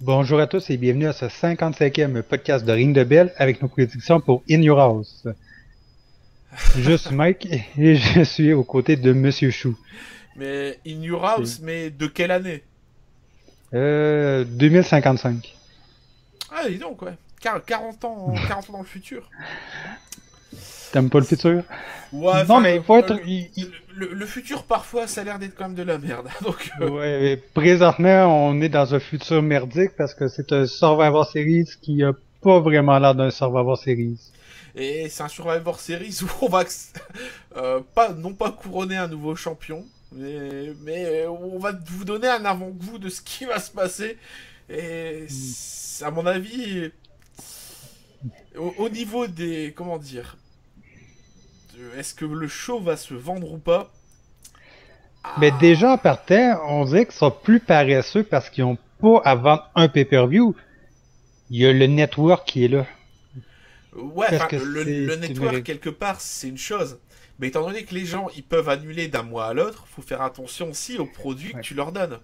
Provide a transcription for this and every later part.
Bonjour à tous et bienvenue à ce 55e podcast de Ring de Bell avec nos prédictions pour In Your House. Je suis Mike et je suis aux côtés de Monsieur Chou. Mais In Your House, mais de quelle année? 2055. Ah, dis donc, ouais. 40 ans dans le futur. T'aimes pas le futur? Ouais, Non enfin, mais il faut être... le futur, parfois, ça a l'air d'être quand même de la merde. Donc, Ouais, présentement, on est dans un futur merdique parce que c'est un Survivor Series qui a pas vraiment l'air d'un Survivor Series. et c'est un Survivor Series où on va, pas, non pas couronner un nouveau champion, mais on va vous donner un avant-goût de ce qui va se passer. Et à mon avis, au niveau des, comment dire, est-ce que le show va se vendre ou pas? Mais déjà en Ah, partant, on dirait qu'ils sont plus paresseux parce qu'ils ont pas à vendre un pay-per-view. Il y a le network qui est là. ouais, Parce enfin, que le c'est une network, quelque part, c'est une chose. Mais étant donné que les gens, ils peuvent annuler d'un mois à l'autre, faut faire attention aussi aux produits que ouais. tu leur donnes.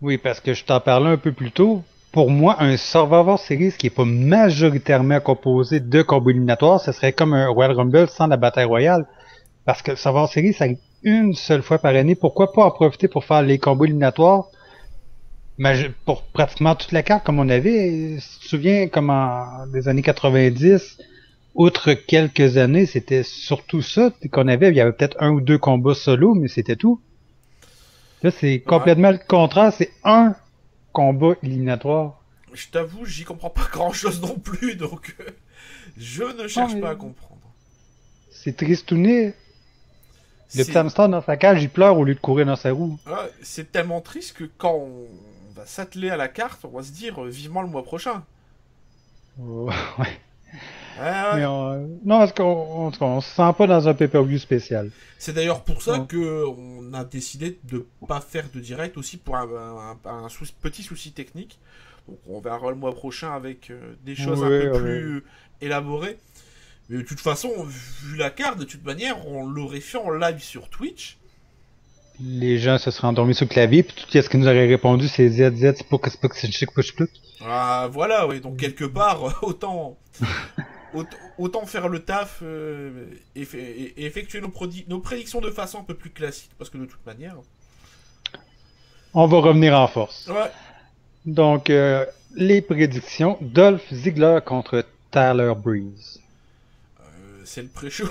Oui, parce que je t'en parlais un peu plus tôt. Pour moi, un Survivor Series qui est pas majoritairement composé de combos éliminatoires, ce serait comme un Royal Rumble sans la bataille royale. Parce que le Survivor Series, ça arrive une seule fois par année. Pourquoi pas en profiter pour faire les combos éliminatoires pour pratiquement toute la carte comme on avait? Si tu te souviens, comme en des années 90, outre quelques années, c'était surtout ça qu'on avait. Il y avait peut-être un ou deux combats solo, mais c'était tout. Là, c'est Ouais. complètement le contraire. C'est un combat éliminatoire. Je t'avoue, j'y comprends pas grand chose non plus, donc je ne Non, cherche mais pas à comprendre. c'est tristouné. Le petit C'est hamster dans sa cage, il pleure au lieu de courir dans sa roue. ouais, c'est tellement triste que quand on va s'atteler à la carte, on va se dire vivement le mois prochain. Oh, ouais. Ouais, ouais. Non, parce qu'on se sent pas dans un pay-per-view spécial. C'est d'ailleurs pour ça Bon. que on a décidé de pas faire de direct aussi pour petit souci technique. Donc on verra le mois prochain avec des choses un Oui, peu oui. plus élaborées. Mais de toute façon, vu la carte, de toute manière, on l'aurait fait en live sur Twitch. Les gens se seraient endormis sur le clavier, puis tout ce qu'ils nous aurait répondu, c'est ZZ, c'est pas que c'est chic, push, plus. Ah, voilà, oui. Donc quelque part, autant faire le taf et effectuer nos prédictions de façon un peu plus classique. Parce que de toute manière. On va revenir en force. Ouais, Donc, les prédictions. Dolph Ziggler contre Tyler Breeze. c'est le pré-show.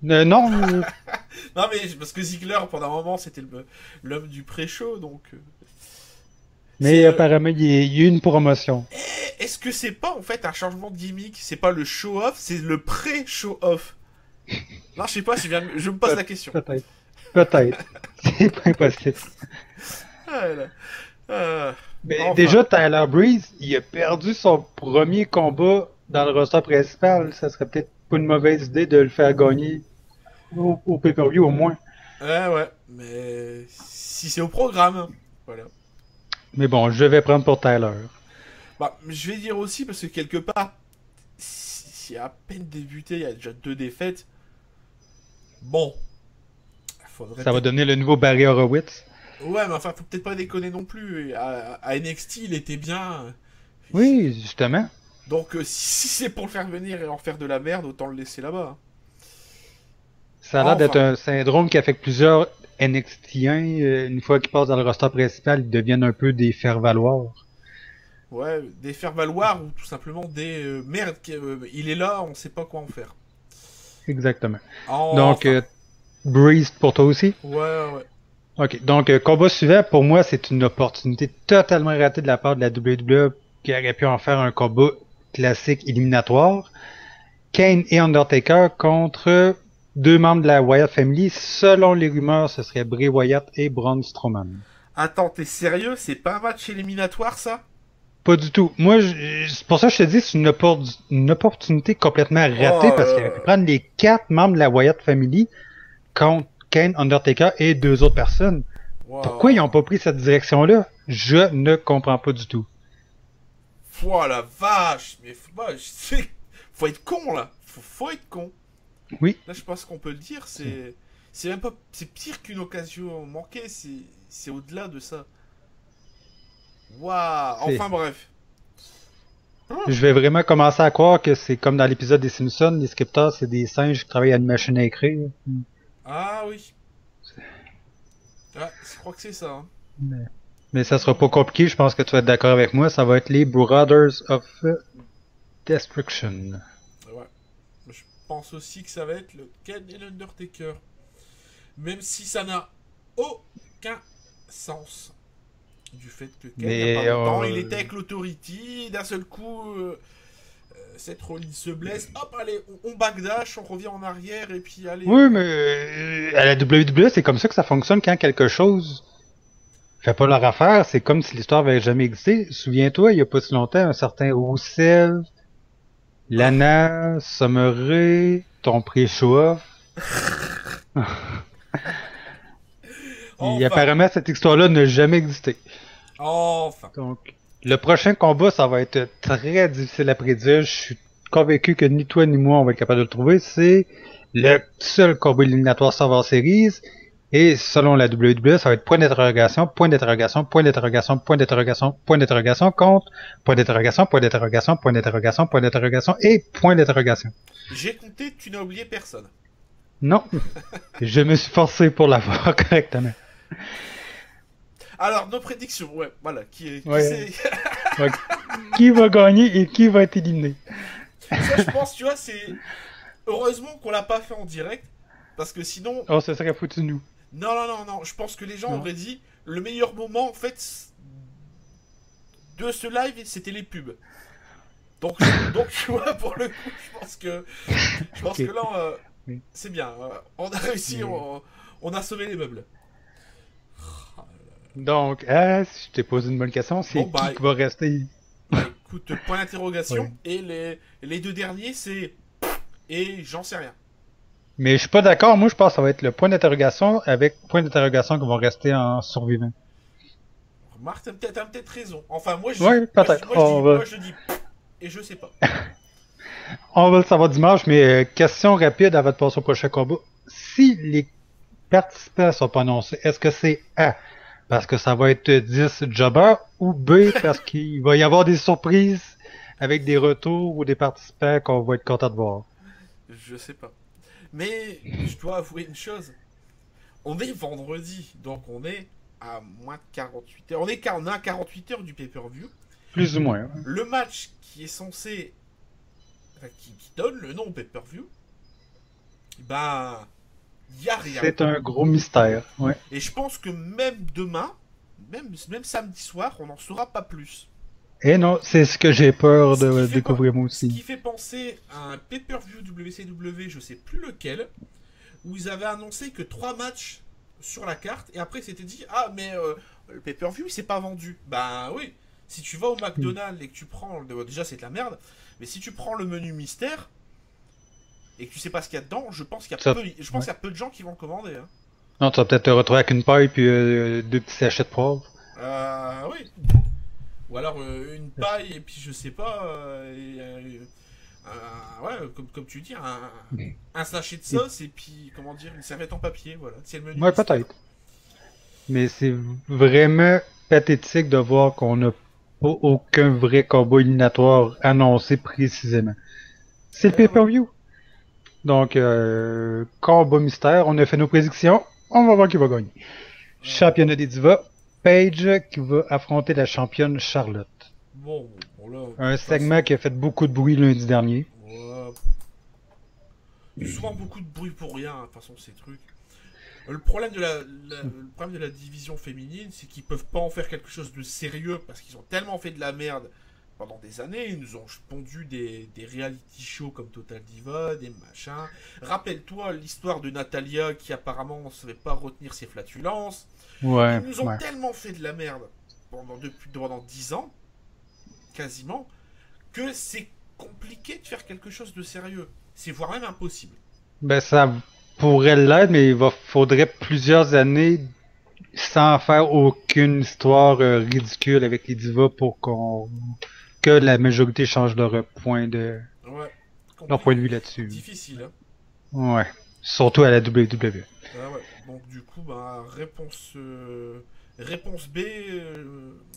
Non, Non, mais parce que Ziggler, pendant un moment, c'était l'homme du pré-show, donc. C'est. mais apparemment, il y a eu une promotion. Est-ce que c'est pas en fait un changement de gimmick? C'est pas le show-off, c'est le pré-show-off. Non, je sais pas, je me pose Peut- la question. Peut-être. Peut-être. C'est pas impossible. Ah, là. Ah, Mais enfin. déjà, Tyler Breeze, il a perdu son premier combat dans le roster principal. Ça serait peut-être pas une mauvaise idée de le faire gagner au pay-per-view au moins. Ouais, mais si c'est au programme. Voilà. Mais bon, je vais prendre pour Tyler. Bah, je vais dire aussi, parce que quelque part, si à peine débuté, il y a déjà deux défaites. Bon, faudrait Ça va peut-être. donner le nouveau Barry Horowitz. Ouais, mais enfin, faut peut-être pas déconner non plus. À NXT, il était bien. Oui, justement. Donc, si c'est pour le faire venir et en faire de la merde, autant le laisser là-bas. Ça a l'air d'être Enfin, un syndrome qui affecte plusieurs NXT1. Une fois qu'ils passent dans le roster principal, ils deviennent un peu des faire-valoir. ouais, des faire valoir ou tout simplement des merde, il est là, on sait pas quoi en faire. Exactement. Donc, Enfin, Breeze pour toi aussi? ouais. Ok, donc combat suivant, pour moi, c'est une opportunité totalement ratée de la part de la WWE qui aurait pu en faire un combat classique éliminatoire. Kane et Undertaker contre deux membres de la Wyatt Family. Selon les rumeurs, ce serait Bray Wyatt et Braun Strowman. Attends, t'es sérieux? C'est pas un match éliminatoire ça? Pas du tout. Moi, c'est pour ça que je te dis, c'est une opportunité complètement ratée Oh, parce qu'il aurait pu prendre les quatre membres de la Wyatt Family contre Kane, Undertaker et deux autres personnes. Pourquoi ils n'ont wow. pas pris cette direction-là? Je ne comprends pas du tout. Oh la vache, mais faut être con là. Faut être con. Oui, Là, je pense qu'on peut le dire, c'est même pas, c'est pire qu'une occasion manquée. C'est au-delà de ça. Waouh. C'est- Enfin bref. Je vais vraiment commencer à croire que c'est comme dans l'épisode des Simpsons, les scripteurs, c'est des singes qui travaillent à une machine à écrire. Ah oui. Ah, je crois que c'est ça. Hein. Mais, mais ça sera pas compliqué, je pense que tu vas être d'accord avec moi, ça va être les Brothers of Destruction. Ouais. Je pense aussi que ça va être le Ken et l'Undertaker. Même si ça n'a aucun sens. Du fait que Ken, il n'y a pas Mais longtemps, il était avec l'Authority, d'un seul coup, Seth Rollins se blesse, hop, allez, on backdash, on revient en arrière, et puis allez. oui, mais à la WWE, c'est comme ça que ça fonctionne quand quelque chose fait pas leur affaire. C'est comme si l'histoire avait jamais existé. Souviens-toi, il y a pas si longtemps, un certain Rousseff, Lana, Summer Rae, ton pré-show. Et Enfin, apparemment, cette histoire-là n'a jamais existé. enfin. Donc, le prochain combat, ça va être très difficile à prédire. Je suis convaincu que ni toi ni moi, on va être capable de le trouver. C'est le seul combat éliminatoire Survivor Series. Et selon la WWE, ça va être point d'interrogation, point d'interrogation, point d'interrogation, point d'interrogation, point d'interrogation, contre, point d'interrogation, point d'interrogation, point d'interrogation, point d'interrogation et point d'interrogation. J'ai compté, tu n'as oublié personne. Non, je me suis forcé pour l'avoir correctement. Alors, nos prédictions, ouais, voilà, qui Ouais. c'est... Ouais. Qui va gagner et qui va être éliminé? Ça, je pense, tu vois, c'est... Heureusement qu'on l'a pas fait en direct, parce que sinon... Oh, ce serait foutu nous. Non, non, non, non, je pense que les gens Non. auraient dit, le meilleur moment, en fait, de ce live, c'était les pubs. Donc, tu vois, pour le coup, je pense Ok. que là, Oui. c'est bien. On a réussi, Oui. on a sauvé les meubles. Donc, si je t'ai posé une bonne question, c'est Bon, bah, qui va rester? bah, écoute, point d'interrogation. Oui. Et les deux derniers, c'est... Et j'en sais rien. Mais je suis pas d'accord. Moi, je pense que ça va être le point d'interrogation avec point d'interrogation qui vont rester en survivant. Remarque, t'as peut-être raison. Enfin, moi, je, Oui, peut-être. moi, je dis... Et je sais pas. On va le savoir dimanche, mais question rapide avant de passer au prochain combat. Si les participants sont pas annoncés, est-ce que c'est A, parce que ça va être 10 jobbers, ou B, parce qu'il va y avoir des surprises avec des retours ou des participants qu'on va être content de voir? Je sais pas. Mais je dois avouer une chose. On est vendredi, donc on est à moins de 48 heures. On est à 48 heures du pay-per-view. Plus ou moins. Hein. Le match qui est censé... Enfin, qui donne le nom au pay-per-view, ben... Il y a rien. C'est un gros mystère. Ouais. Et je pense que même demain, même samedi soir, on n'en saura pas plus. Et non, c'est ce que j'ai peur Ce qui de fait découvrir moi Ce qui aussi. fait penser à un pay-per-view WCW, je sais plus lequel, où ils avaient annoncé que 3 matchs sur la carte, et après c'était dit, ah mais le pay-per-view il s'est pas vendu. Ben oui, si tu vas au McDonald's et que tu prends, déjà c'est de la merde, mais si tu prends le menu mystère, et que tu sais pas ce qu'il y a dedans, je pense qu'il y a, Ça, peu, je pense ouais. qu'il y a peu de gens qui vont le commander. Hein. Non, tu vas peut-être te retrouver avec une paille puis deux petits sachets de poivre. Oui. Ou alors une paille et puis je sais pas, ouais, comme tu dis, un sachet de sauce et puis comment dire, une serviette en papier, voilà. C'est le menu Ouais, mystère. peut-être. Mais c'est vraiment pathétique de voir qu'on n'a pas aucun vrai combat éliminatoire annoncé précisément. C'est le Ouais, ouais. pay-per-view. Donc, combat mystère, on a fait nos prédictions, on va voir qui va gagner. Championnat des divas, Paige qui va affronter la championne Charlotte. Bon, là, de Un toute segment façon, qui a fait beaucoup de bruit lundi dernier. ouais, souvent beaucoup de bruit pour rien, de toute façon, ces trucs. Le problème le problème de la division féminine, c'est qu'ils peuvent pas en faire quelque chose de sérieux parce qu'ils ont tellement fait de la merde pendant des années. Ils nous ont pondu des reality shows comme Total Diva, des machins. Rappelle-toi l'histoire de Natalia qui apparemment ne savait pas retenir ses flatulences. Ouais, Ils nous ont ouais. tellement fait de la merde pendant 10 ans, quasiment, que c'est compliqué de faire quelque chose de sérieux. C'est voire même impossible. Ben, ça pourrait l'être, mais faudrait plusieurs années sans faire aucune histoire ridicule avec les divas pour que la majorité change leur point de Ouais, leur point de vue là-dessus. difficile. Hein. Ouais. Surtout à la WWE. Ah ouais. Donc du coup, bah, réponse B,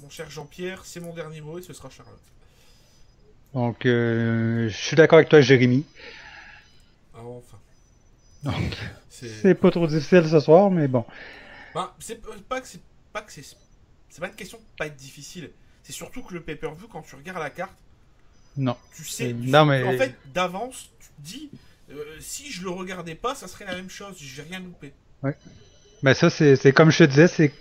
mon cher Jean-Pierre, c'est mon dernier mot et ce sera Charlotte. Donc, je suis d'accord avec toi, Jérémy. Ah, enfin, Donc, c'est, c'est pas trop difficile ce soir, mais bon. bah, c'est pas que c'est pas une question de pas être difficile. C'est surtout que le pay-per-view, quand tu regardes la carte, Non. tu Non, sais que, en mais. fait, d'avance, tu te dis, si je le regardais pas, ça serait la même chose, je vais rien louper. Ouais. Ben ça, c'est comme je te disais, c'est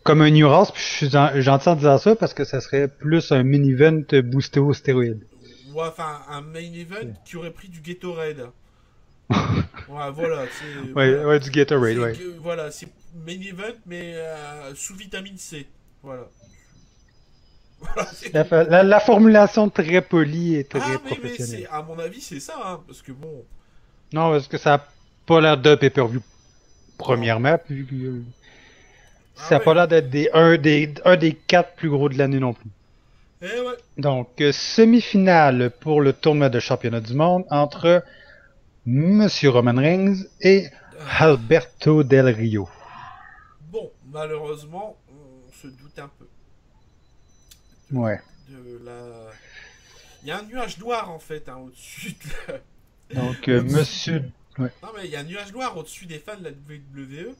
comme un New Race, puis je suis gentil en disant ça parce que ça serait plus un mini-event boosté aux stéroïdes. Ou enfin, un main event qui aurait pris du Gatorade. Ouais, voilà, c'est Ouais, voilà. ouais, du Gatorade, ouais. Voilà, c'est main event mais sous vitamine C. Voilà. Voilà, c'est tout. La formulation très polie et très Ah mais c'est professionnelle. à mon avis c'est ça hein, parce que bon, Non, parce que ça a pas l'air de pay-per-view, non. premièrement, puis Ah ça a ouais pas non. l'air d'être un des quatre plus gros de l'année non plus. Eh ouais. Donc, semi-finale pour le tournoi de championnat du monde entre Monsieur Roman Reigns et Alberto Del Rio. Bon, malheureusement, on se doute un peu Ouais. de la. Il y a un nuage noir en fait hein, au-dessus de Donc, au-dessus. Monsieur... Ouais. Non mais il y a un nuage noir au-dessus des fans de la WWE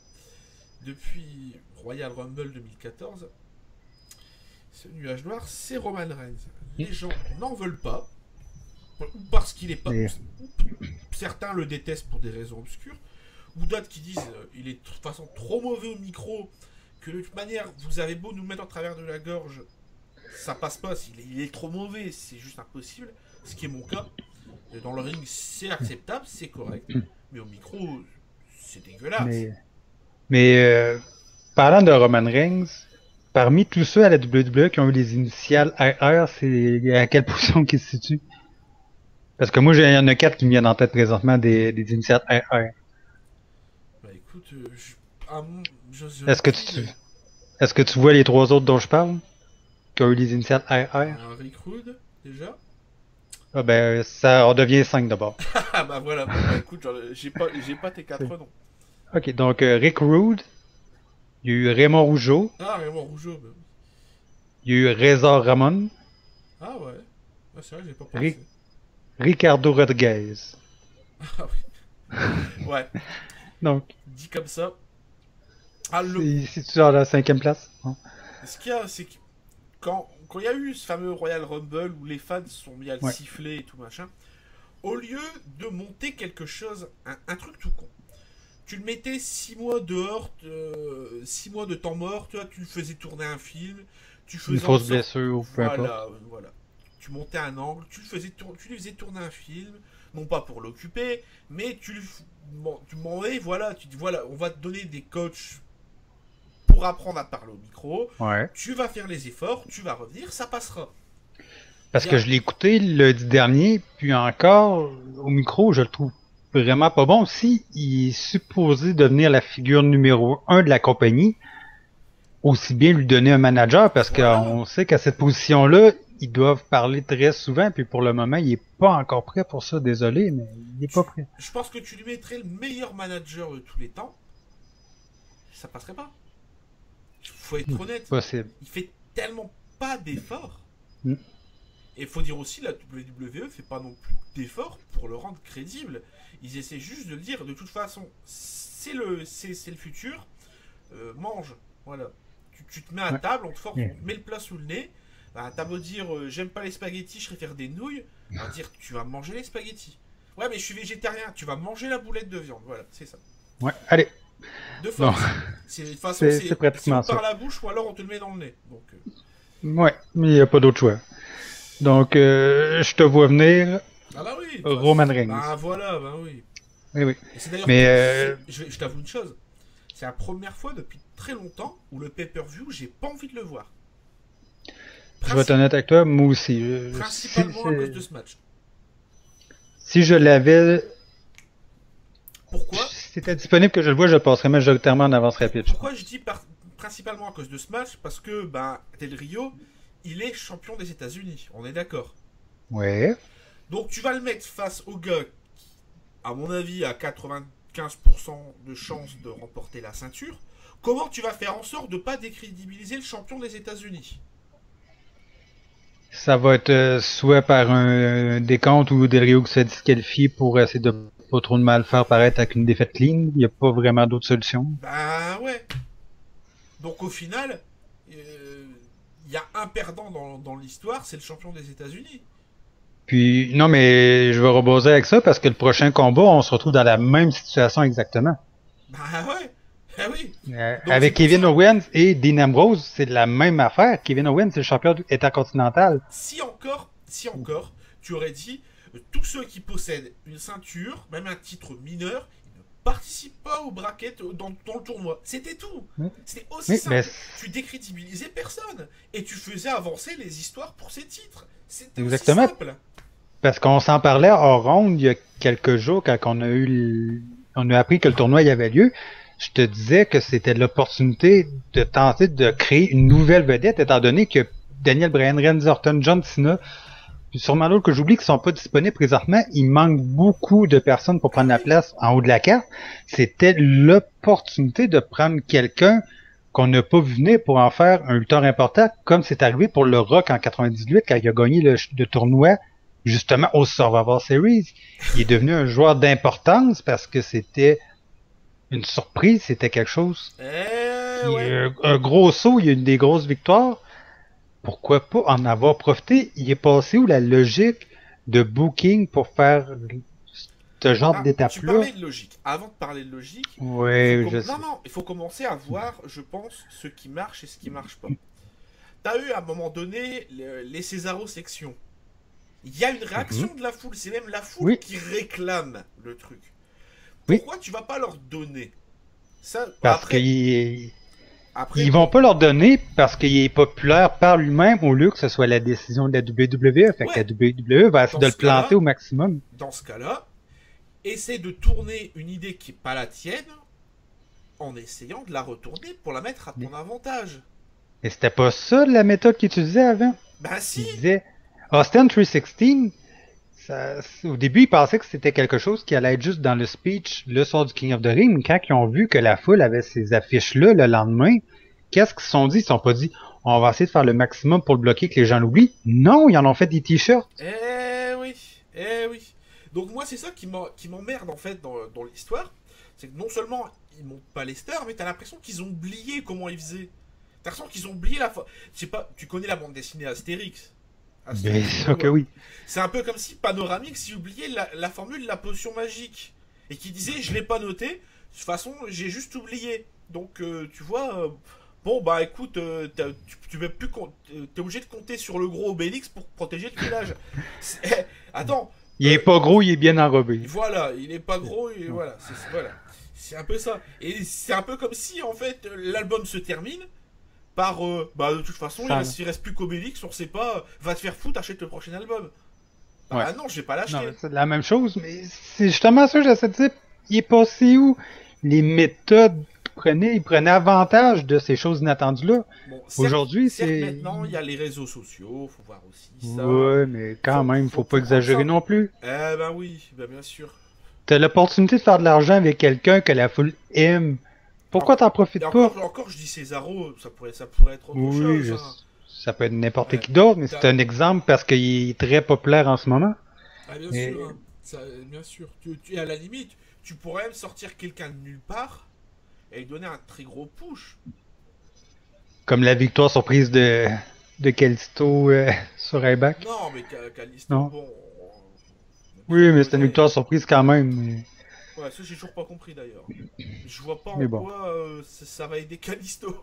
depuis Royal Rumble 2014. Ce nuage noir, c'est Roman Reigns. Les gens n'en veulent pas, ou parce qu'il est pas. Et Certains le détestent pour des raisons obscures, ou d'autres qui disent il est de toute façon trop mauvais au micro, que de toute manière, vous avez beau nous mettre en travers de la gorge, ça passe pas, il est trop mauvais, c'est juste impossible, ce qui est mon cas. Dans le ring, c'est acceptable, c'est correct, mais au micro, c'est dégueulasse. mais, mais parlant de Roman Reigns, parmi tous ceux à la WWE qui ont eu les initiales RR, c'est à quelle position qu'ils se situent? Parce que moi, il y en a quatre qui me viennent en tête présentement des initiales RR. Bah écoute, ah, je Est-ce que dis tu, est-ce que tu vois les trois autres dont je parle? Qui ont eu les initiales RR? Rick Rude, déjà. Ah ben, ça en devient 5 d'abord. Ah bah voilà, bon bah écoute, j'ai pas tes C'est- quatre noms. Ok, donc Rick Rude, il y a eu Raymond Rougeau, Ah, Raymond Rougeau, bah oui. il y a eu Reza Ramon, Ah ouais. Ah, c'est vrai, j'ai pas Ric- pensé. Ricardo Rodriguez. Ah oui. Ouais, Donc, dit comme ça. Ah, c'est tu à la cinquième place? Non? ce qu'il y a, c'est que quand il y a eu ce fameux Royal Rumble où les fans se sont mis à le Ouais. siffler et tout machin, au lieu de monter quelque chose, un truc tout con, tu le mettais 6 mois dehors, 6 mois de temps mort, tu vois, tu faisais tourner un film, tu Une faisais en fausse sorte. blessure ou peu importe. Voilà, voilà. Tu montais un angle, tu lui faisais tourner un film, non pas pour l'occuper, mais tu demandais, voilà, tu dis voilà, on va te donner des coachs pour apprendre à parler au micro, Ouais. tu vas faire les efforts, tu vas revenir, ça passera. Il Parce y que a, je l'ai écouté le dernier, puis encore, au micro, je le trouve vraiment pas bon. Si il est supposé devenir la figure numéro un de la compagnie, aussi bien lui donner un manager, parce voilà. qu'on sait qu'à cette position-là, ils doivent parler très souvent, puis pour le moment, il est pas encore prêt pour ça, désolé, mais il est pas prêt. Je pense que tu lui mettrais le meilleur manager de tous les temps, ça passerait pas. Faut être honnête, Possible. il fait tellement pas d'efforts. Hmm. Et il faut dire aussi, la WWE fait pas non plus d'efforts pour le rendre crédible. Ils essaient juste de le dire, de toute façon, c'est le futur, mange. Voilà. Tu te mets à Ouais. table, on te force, Yeah. on te met le plat sous le nez. Bah, t'as beau dire, j'aime pas les spaghettis, je préfère des nouilles. On va dire, tu vas manger les spaghettis. Ouais, mais je suis végétarien, tu vas manger la boulette de viande. Voilà, c'est ça. Ouais. Allez. De Bon. force. De toute façon, C'est c'est ou pratiquement par ça. la bouche ou alors on te le met dans le nez. Donc, Ouais. Mais il n'y a pas d'autre choix. Donc, je te vois venir, ah bah oui, Roman Reigns. bah voilà, bah oui. Oui, oui. Et c'est d'ailleurs Mais, je t'avoue une chose, c'est la première fois depuis très longtemps où le pay-per-view, j'ai pas envie de le voir. je vais être honnête avec toi, moi aussi. Principalement à cause de ce match. Si je l'avais, Pourquoi si c'était disponible que je le vois, je le passerais majoritairement en avance rapide, je Pourquoi pense. je dis principalement à cause de ce match Parce que Del Rio, il est champion des États-Unis, on est d'accord. Ouais. Donc tu vas le mettre face au gars à mon avis, à 95% de chances de remporter la ceinture, comment tu vas faire en sorte de ne pas décrédibiliser le champion des États-Unis? Ça va être soit par un décompte ou Del Rio qui se disqualifie pour essayer de pas trop de mal faire paraître avec une défaite clean. Il n'y a pas vraiment d'autre solution. Ben ouais. Donc au final, il y a un perdant dans l'histoire, c'est le champion des États-Unis. Puis, non, mais je vais reboser avec ça parce que le prochain combat, on se retrouve dans la même situation exactement. Ben ouais. Ah oui. Donc c'est Avec pour Kevin ça. Owens et Dean Ambrose, c'est la même affaire. Kevin Owens, c'est le champion intercontinental. Si encore, tu aurais dit tous ceux qui possèdent une ceinture, même un titre mineur, ils ne participent pas au bracket dans le tournoi. C'était tout. Oui, C'était aussi oui, mais simple. Tu décrédibilisais personne et tu faisais avancer les histoires pour ces titres. C'était aussi exactement. simple. Parce qu'on s'en parlait hors ronde il y a quelques jours quand on a appris que le tournoi y avait lieu. Je te disais que c'était l'opportunité de tenter de créer une nouvelle vedette, étant donné que Daniel Bryan, Randy Orton, John Cena, puis sûrement d'autres que j'oublie qui sont pas disponibles présentement, il manque beaucoup de personnes pour prendre la place en haut de la carte. C'était l'opportunité de prendre quelqu'un qu'on n'a pas vu venir pour en faire un lutteur important, comme c'est arrivé pour le Rock en 98 quand il a gagné le tournoi justement au Survivor Series. Il est devenu un joueur d'importance parce que c'était une surprise, c'était quelque chose. Ouais. Un gros saut, il y a eu des grosses victoires. Pourquoi pas en avoir profité? Il est passé où la logique de booking pour faire ce genre Ah, tu d'étape-là? parlais de logique. Avant de parler de logique, Ouais, je non, sais. non, il faut commencer à voir, je pense, ce qui marche et ce qui marche pas. T'as eu à un moment donné les Césaro sections. Il y a une Mhm. réaction de la foule, c'est même la foule Oui, qui réclame le truc. oui. Pourquoi tu vas pas leur donner ça? Parce Après, qu'ils vont bon, pas leur donner parce qu'il est populaire par lui-même au lieu que ce soit la décision de la WWE. Fait que la ouais, WWE va essayer dans de le ce planter cas-là, au maximum. dans ce cas-là, essaie de tourner une idée qui est pas la tienne en essayant de la retourner pour la mettre à Mais, ton avantage. mais c'était pas ça la méthode qu'il utilisait avant. Bah si. Il disait Austin 316. Au début, ils pensaient que c'était quelque chose qui allait être juste dans le speech le soir du King of the Ring, mais quand ils ont vu que la foule avait ces affiches-là le lendemain, qu'est-ce qu'ils se sont dit? Ils se sont pas dit, on va essayer de faire le maximum pour le bloquer, que les gens l'oublient. Non, ils en ont fait des t-shirts. Eh oui, eh oui. Donc moi c'est ça qui m'emmerde en fait dans l'histoire, c'est que non seulement ils montent pas les stars, mais t'as l'impression qu'ils ont oublié comment ils faisaient. T'as l'impression qu'ils ont oublié je sais pas, tu connais la bande dessinée Astérix? Bien Astérix et sûr que Obélix. oui. C'est un peu comme si Panoramix il oubliait la formule de la potion magique et qui disait je l'ai pas noté, de toute façon j'ai juste oublié. Donc tu vois, bon bah écoute, tu peux plus t'es obligé de compter sur le gros Obélix pour protéger le village. Attends, Il est euh, pas gros, il est bien enrobé. voilà, il est pas gros et voilà, voilà. C'est un peu ça. Et c'est un peu comme si en fait l'album se termine par bah de toute façon Ça, il reste plus qu'Obélix, on sait pas, va te faire foutre, achète le prochain album. ouais. Bah non, je vais pas Non, mais l'acheter. c'est la même chose, mais c'est justement ça que j'essaie de dire. Il est passé où? Les méthodes qu'il prenait avantage de ces choses inattendues-là. Bon, certes, Aujourd'hui, certes c'est... maintenant il y a les réseaux sociaux, faut voir aussi ça. Ouais, mais quand même, faut pas Faut prendre exagérer ça. non plus. Eh ben oui, ben bien sûr. T'as l'opportunité de faire de l'argent avec quelqu'un que la foule aime. Pourquoi t'en Et profites pas? encore, je dis Césaro, ça pourrait être autre Oui, chose. Hein. ça peut être n'importe Ouais. qui d'autre, mais c'est T'as- un exemple parce qu'il est très populaire en ce moment. Ah, bien Mais sûr, hein. Bien sûr. À la limite, tu pourrais même sortir quelqu'un de nulle part et lui donner un très gros push. comme la victoire surprise de Kalisto sur Ryback. Non, mais Kalisto, Non. bon. Oui, mais On c'était une connaît. victoire surprise quand même. Ouais, ça j'ai toujours pas compris d'ailleurs. Je vois pas en Mais bon. quoi ça va aider Kalisto.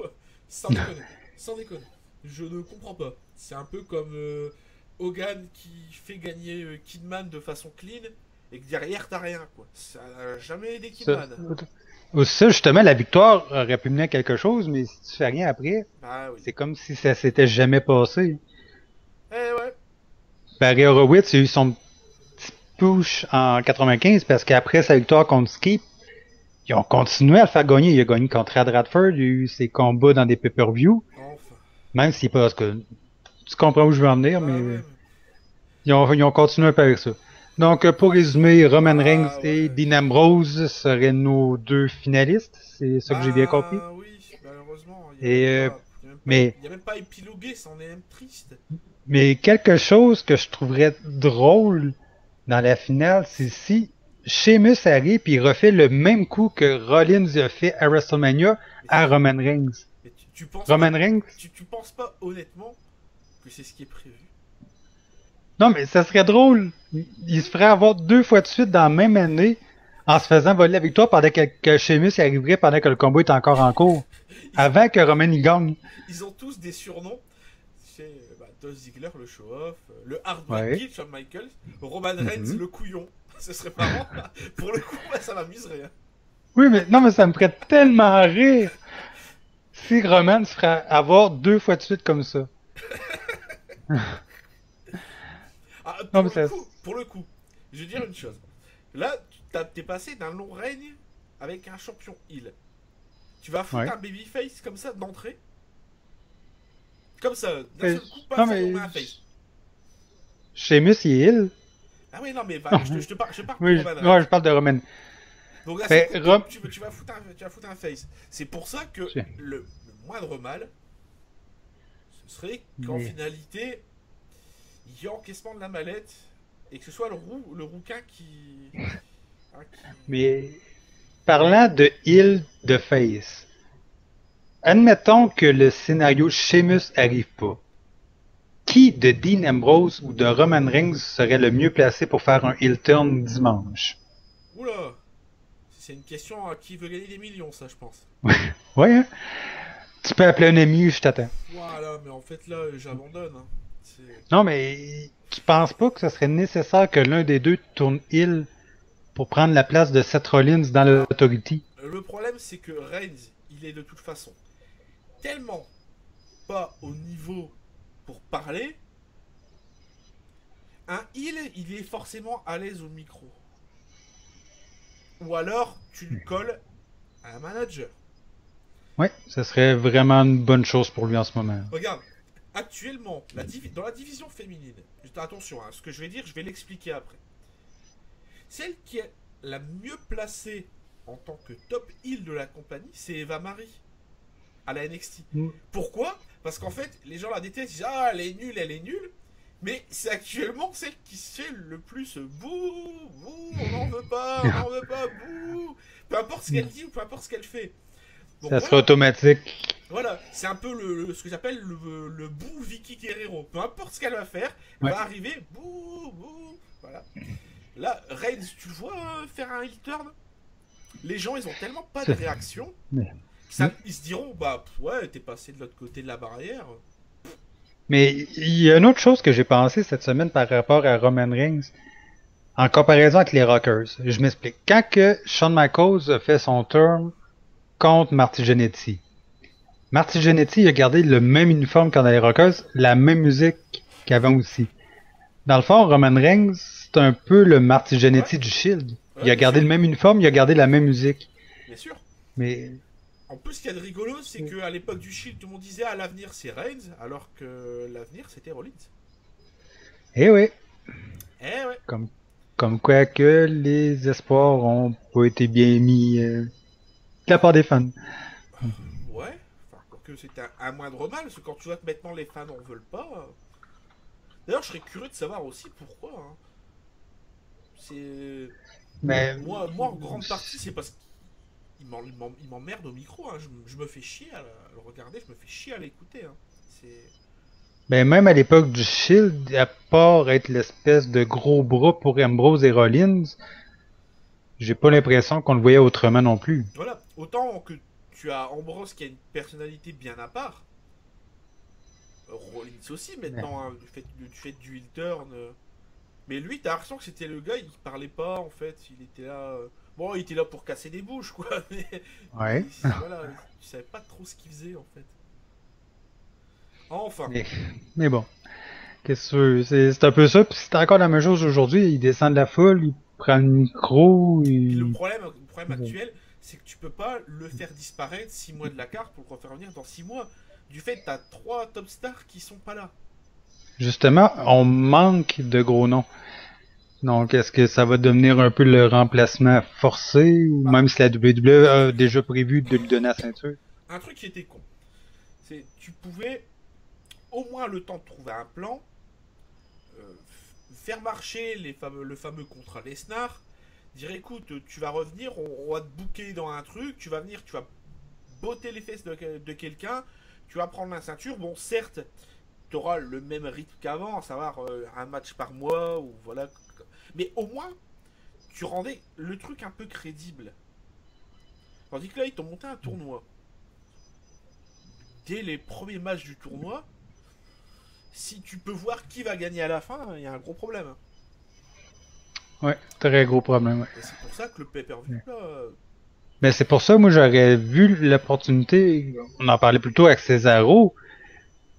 Sans déconner. Sans déconner. Je ne comprends pas. C'est un peu comme Hogan qui fait gagner Kidman de façon clean et que derrière t'as rien quoi. Ça n'a jamais aidé Ça, Kidman. ça, justement, la victoire aurait pu mener à quelque chose, mais si tu fais rien après, Bah oui. c'est comme si ça s'était jamais passé. Eh ouais. Barry Horowitz a eu son petit push en 95 parce qu'après sa victoire contre Skip, ils ont continué à le faire gagner. Il a gagné contre Ed Radford, il a eu ses combats dans des pay-per-view, Enfin. même si tu comprends où je veux en venir, Bah mais ouais. ils ont continué un peu avec ça. Donc, pour résumer, Roman Reigns Bah et ouais. Dean Ambrose seraient nos deux finalistes. C'est ça que j'ai bien compris. Bah oui, malheureusement, il n'y a même Et, pas. mais, Il y a même pas épilogué, ça en est même triste. mais quelque chose que je trouverais drôle dans la finale, c'est si Sheamus arrive et il refait le même coup que Rollins a fait à WrestleMania Mais, à Roman Reigns. mais tu penses pas. Roman Reigns? Tu penses pas honnêtement que c'est ce qui est prévu? Non, mais ça serait drôle. Il se ferait avoir deux fois de suite dans la même année en se faisant voler la victoire pendant que Sheamus y arriverait pendant que le combat est encore en cours. ils, Avant que Roman y gagne. ils ont tous des surnoms. C'est Dolph Ziggler, le show-off, le Heartbreak Ouais. Kid, Shawn Michaels, Roman Reigns, Mhm. le couillon. Ce serait marrant. Pour le coup, ça m'amuserait. Hein. Oui, mais non, mais ça me ferait tellement rire si Roman se ferait avoir deux fois de suite comme ça. Ah, Non, mais ça. pour le coup, je vais dire une chose. Là, t'es passé d'un long règne avec un champion heel. Tu vas foutre Ouais. un babyface comme ça d'entrée. Comme ça, d'un Euh, seul coup, pas Non, ça, on mais. met un face. Sheamus, il est heal. Ah ouais, non, mais Non. je parle pour Oui, Roman Reigns. ouais, je parle de Roman. Donc d'un seul Ben, coup, tu vas foutre un face. C'est pour ça que le moindre mal, ce serait qu'en Mais, finalité, il y ait encaissement de la mallette et que ce soit le rouquin hein, mais parlant de heal de face, admettons que le scénario Sheamus arrive pas. Qui de Dean Ambrose ou de Roman Reigns serait le mieux placé pour faire un heel turn dimanche? Oula, c'est une question à qui veut gagner des millions, ça, je pense. Ouais, hein? Tu peux appeler un ami, je t'attends. Voilà, mais en fait, là, j'abandonne. Hein. C'est... Non, mais tu penses pas que ce serait nécessaire que l'un des deux tourne heel pour prendre la place de Seth Rollins dans Alors, l'Authority? le problème, c'est que Reigns, il est de toute façon tellement pas au niveau pour parler. Un heel, il est forcément à l'aise au micro. Ou alors, tu le colles à un manager. Ouais, ce serait vraiment une bonne chose pour lui en ce moment. Regarde, actuellement, dans la division féminine, attention, hein, ce que je vais dire, je vais l'expliquer après. Celle qui est la mieux placée en tant que top heel de la compagnie, c'est Eva Marie à la NXT. Mm. Pourquoi? Parce qu'en fait, les gens la détestent, ils disent ah, elle est nulle, elle est nulle. Mais c'est actuellement celle qui se fait le plus bouh, bouh, on n'en veut pas, on n'en veut pas, bouh. Peu importe ce qu'elle dit ou peu importe ce qu'elle fait. Donc Ça serait voilà, automatique. voilà, c'est un peu ce que j'appelle le bouh Vicky Guerrero. Peu importe ce qu'elle va faire, elle Ouais. va arriver, bouh, bouh, voilà. Là, Reigns, tu le vois faire un heel turn? Les gens, ils ont tellement pas de C'est- réaction, Mais, ils se diront, bah ouais, t'es passé de l'autre côté de la barrière. mais il y a une autre chose que j'ai pensé cette semaine par rapport à Roman Reigns, en comparaison avec les Rockers. Je m'explique. Quand que Shawn Michaels a fait son turn contre Marty Jannetty, Marty Jannetty a gardé le même uniforme qu'en les Rockers, la même musique qu'avant aussi. Dans le fond, Roman Reigns, c'est un peu le Marty Ouais, Jannetty du Shield. Il ouais, a bien gardé sûr, le même uniforme, il a gardé la même musique. bien sûr. Mais, En plus, ce qu'il y a de rigolo, c'est qu'à l'époque du Shield, tout le monde disait à l'avenir c'est Reigns, alors que l'avenir c'était Rollins. eh oui, Eh ouais. comme, comme quoi que les espoirs ont pas été bien mis de la part des fans. Ouais. Enfin, quoique c'était un moindre mal, parce que quand tu vois que maintenant les fans en veulent pas. D'ailleurs, je serais curieux de savoir aussi pourquoi. Hein. C'est. Mais, Moi, en grande partie, c'est parce qu'il m'emmerde au micro. Hein. Je me fais chier à le regarder, je me fais chier à l'écouter. Hein. C'est. ben même à l'époque du Shield, à part être l'espèce de gros bras pour Ambrose et Rollins, j'ai pas l'impression qu'on le voyait autrement non plus. Voilà. Autant que tu as Ambrose qui a une personnalité bien à part. Rollins aussi maintenant, hein, du fait du heel turn. Mais lui, t'as l'impression que c'était le gars, il parlait pas en fait, il était là. Bon, il était là pour casser des bouches quoi, Ouais. voilà, tu savais pas trop ce qu'il faisait en fait. Enfin, Mais, mais bon, qu'est-ce que c'est un peu ça. Puis c'est encore la même chose aujourd'hui. Il descend de la foule, il prend le micro, puis il... le problème actuel, c'est que tu peux pas le faire disparaître 6 mois de la carte pour le refaire venir dans 6 mois. Du fait que t'as 3 top stars qui sont pas là. Justement, on manque de gros noms. Donc, est-ce que ça va devenir un peu le remplacement forcé, ou Bah, même si la WWE a déjà prévu de lui donner la ceinture? un truc qui était con, c'est tu pouvais au moins le temps de trouver un plan, faire marcher le fameux contrat Lesnar, dire écoute, tu vas revenir, on va te booker dans un truc, tu vas venir, tu vas botter les fesses de quelqu'un, tu vas prendre la ceinture. Bon, certes, tu auras le même rythme qu'avant, à savoir un match par mois, ou voilà. Mais au moins, tu rendais le truc un peu crédible. Tandis que là, ils t'ont monté un tournoi. Dès les premiers matchs du tournoi, si tu peux voir qui va gagner à la fin, il y a un gros problème. Ouais, très gros problème, ouais. Et c'est pour ça que le pay-per-view, là, Mais c'est pour ça, moi, j'aurais vu l'opportunité, on en parlait plutôt avec Cesaro,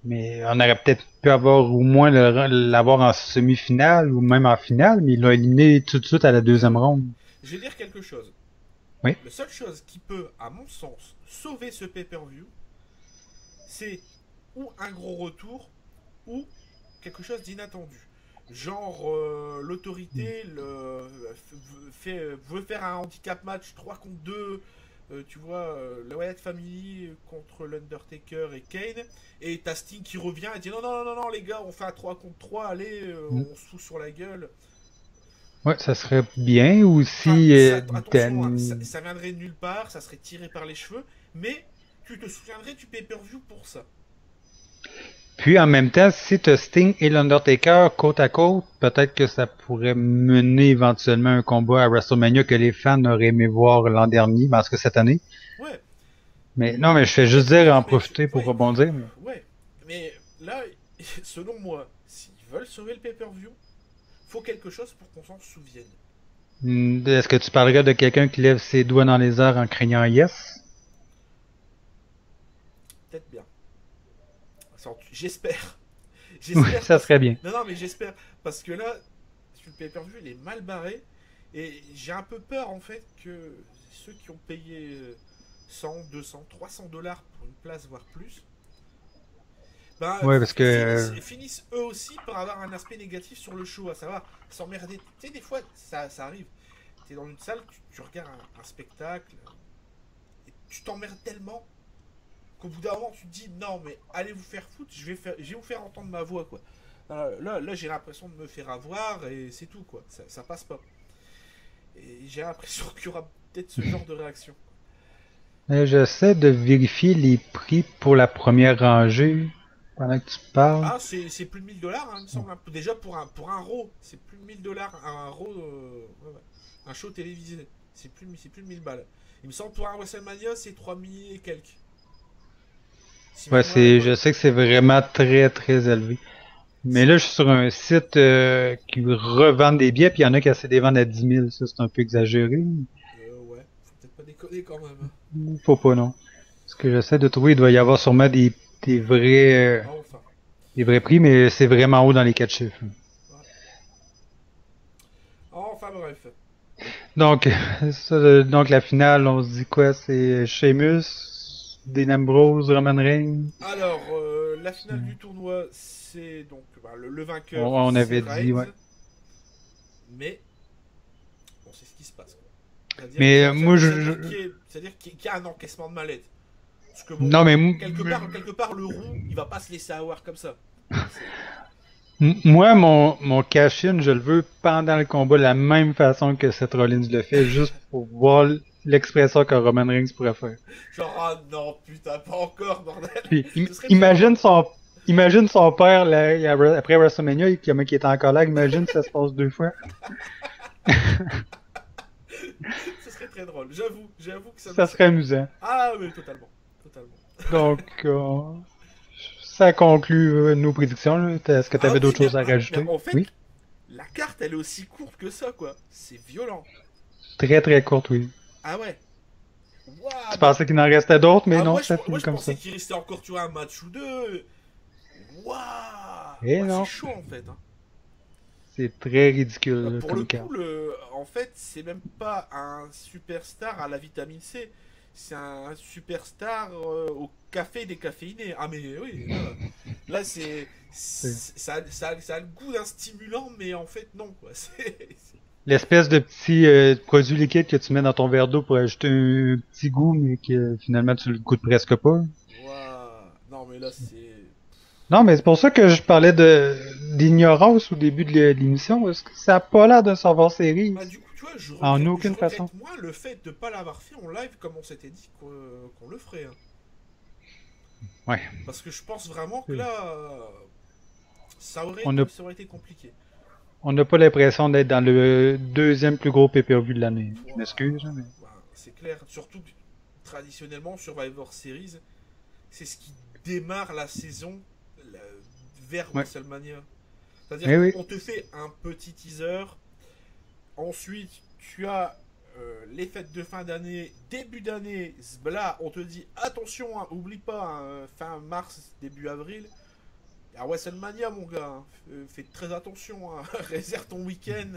mais on aurait peut-être pu avoir au moins l'avoir en semi-finale ou même en finale, mais il l'a éliminé tout de suite à la deuxième ronde. je vais dire quelque chose. Oui. La seule chose qui peut, à mon sens, sauver ce pay-per-view, c'est ou un gros retour, ou quelque chose d'inattendu. Genre, l'autorité veut faire un handicap match 3 contre 2, tu vois, la Wyatt Family contre l'Undertaker et Kane, et t'as Sting qui revient et dit non, non, non, non, les gars, on fait un 3 contre 3, allez, Mm. on se fout sur la gueule. Ouais, ça serait bien Enfin, aussi attention, hein, ça viendrait de nulle part, ça serait tiré par les cheveux, mais tu te souviendrais du pay-per-view pour ça. Puis en même temps, si tu Sting et l'Undertaker côte à côte, peut-être que ça pourrait mener éventuellement un combat à WrestleMania que les fans auraient aimé voir l'an dernier, parce que cette année. Ouais, Mais non, mais je fais juste peut-être, dire en non mais, profiter pour ouais, rebondir. Mais... ouais, mais là, selon moi, s'ils veulent sauver le pay-per-view, faut quelque chose pour qu'on s'en souvienne. Est-ce que tu parlerais de quelqu'un qui lève ses doigts dans les airs en craignant yes? Peut-être bien. J'espère. Oui, J'espère ça parce serait bien. non, non, mais j'espère parce que là, le pay-per-view, il est mal barré et j'ai un peu peur en fait que ceux qui ont payé 100, 200, 300 dollars pour une place, voire plus, ben, Oui, parce que finissent eux aussi par avoir un aspect négatif sur le show, à savoir s'emmerder. Tu sais, des fois, ça arrive. Tu es dans une salle, tu regardes un spectacle, et tu t'emmerdes tellement qu'au bout d'un moment, tu te dis non, mais allez vous faire foutre, je vais vous faire entendre ma voix, quoi. Là j'ai l'impression de me faire avoir et c'est tout, quoi. Ça passe pas. Et j'ai l'impression qu'il y aura peut-être ce genre de réaction. j'essaie de vérifier les prix pour la première rangée pendant que tu parles. Ah, c'est plus de 1000 dollars, hein, il me semble. Déjà pour un RAW, c'est plus de 1000 dollars un RAW, ouais, ouais. Un show télévisé. C'est plus de 1000 balles. Il me semble pour un WrestleMania, c'est 3000 et quelques. Si ma Ouais, mémoire est c'est, je bonne. sais que c'est vraiment très très élevé. Mais là, je suis sur un site qui revend des billets, puis il y en a qui essaient de les vendre à 10 000. Ça, c'est un peu exagéré. Ouais, faut peut-être pas déconner quand même, hein. Faut pas, non. Ce que j'essaie de trouver, il doit y avoir sûrement des Ah, enfin. des vrais prix, mais c'est vraiment haut dans les 4 chiffres. Ouais. Ah, enfin bref. Donc, donc la finale, on se dit quoi? C'est Sheamus, Dean Ambrose, Roman Reigns. Alors, la finale du tournoi, c'est donc bah, le vainqueur, On c'est avait dit, ouais. Reigns, mais bon, c'est ce qui se passe, quoi. C'est-à-dire Mais moi, qu'il y a un encaissement de mallette. Parce que bon, non, mais quelque part, le roux, il va pas se laisser avoir comme ça. moi, mon cash-in, je le veux pendant le combat de la même façon que Seth Rollins le fait, juste pour voir l'expression que Roman Reigns pourrait faire. Genre, ah non, putain, pas encore, bordel. Puis, Ce serait très drôle. imagine son père, là, après WrestleMania, qui était encore là, imagine si ça se passe 2 fois. Ce serait très drôle. J'avoue que ça me... Ça serait amusant. Ah oui, totalement. Totalement. Donc, ça conclut nos prédictions, là. Est-ce que tu Ah avais oui, d'autres choses à mais rajouter? en fait, Oui. la carte, elle est aussi courte que ça, quoi. C'est violent. Très très courte, oui. Ah ouais. Tu Waouh, mais... pensais qu'il en restait d'autres, mais Ah, non, ça moi, finit je comme pensais ça. qu'il restait encore, tu vois, un match ou deux. Waouh. Et Ouais, c'est non, chaud, en fait, hein. c'est très ridicule là, Pour le comme coup, carte. en fait, c'est même pas un superstar à la vitamine C. C'est un superstar au café décaféiné. Ah, mais oui, là. Là, ça a le goût d'un stimulant, mais en fait, non, quoi. L'espèce de petit produit liquide que tu mets dans ton verre d'eau pour ajouter un petit goût, mais que finalement tu le goûtes presque pas. Ouah. Non, mais là, c'est. Non, mais c'est pour ça que je parlais de d'ignorance au début de l'émission, parce que ça a pas l'air d'un savoir série. Bah, du coup, tu vois, En je aucune façon. regrette moins le fait de pas l'avoir fait en live comme on s'était dit qu'on le ferait, hein. Ouais. Parce que je pense vraiment que là, On n'a ça aurait été compliqué. on n'a pas l'impression d'être dans le deuxième plus gros pay-per-view de l'année. Je Ouah. m'excuse, hein, mais... Bah, c'est clair. Surtout que, traditionnellement, Survivor Series, c'est ce qui démarre la saison la- vers Ouais. WrestleMania. C'est-à-dire Eh oui. qu'on te fait un petit teaser. Ensuite, tu as les fêtes de fin d'année, début d'année. Là, on te dit attention, hein, oublie pas, hein, fin mars, début avril. À WrestleMania, mon gars, hein, fais très attention. Hein, réserve ton week-end.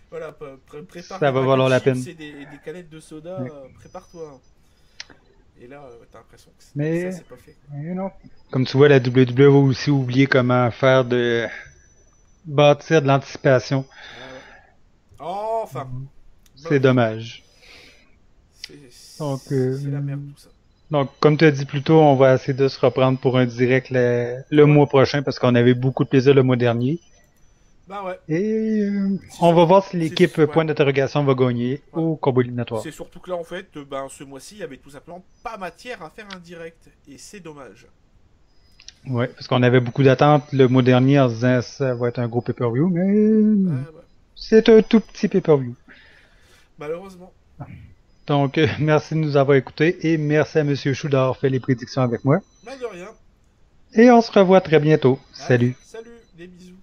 Voilà, prépare Ça des va paquets de valoir la chips peine. et des canettes de soda. Ouais. Prépare-toi. Hein. Et là, t'as l'impression que ça, Mais, c'est pas fait. non. Comme tu vois, la WWE va aussi oublier comment faire bâtir de l'anticipation. Ah ouais. Enfin, C'est bof. dommage. Donc, C'est la merde tout ça. comme tu as dit plus tôt, on va essayer de se reprendre pour un direct le Ouais. mois prochain parce qu'on avait beaucoup de plaisir le mois dernier. Bah ouais. Et C'est on sur- va voir si c'est l'équipe ouais. point d'interrogation va gagner Ouais. au combo éliminatoire. C'est surtout que là, en fait, ben, ce mois-ci, il y avait tout simplement pas matière à faire un direct. Et c'est dommage. Ouais, parce qu'on avait beaucoup d'attentes le mois dernier en se disant ça va être un gros pay-per-view, mais Ouais. c'est un tout petit pay-per-view. Malheureusement. Donc, merci de nous avoir écoutés et merci à Monsieur Chou d'avoir fait les prédictions avec moi. Bah de rien. Et on se revoit très bientôt. Allez, Salut! salut, des bisous.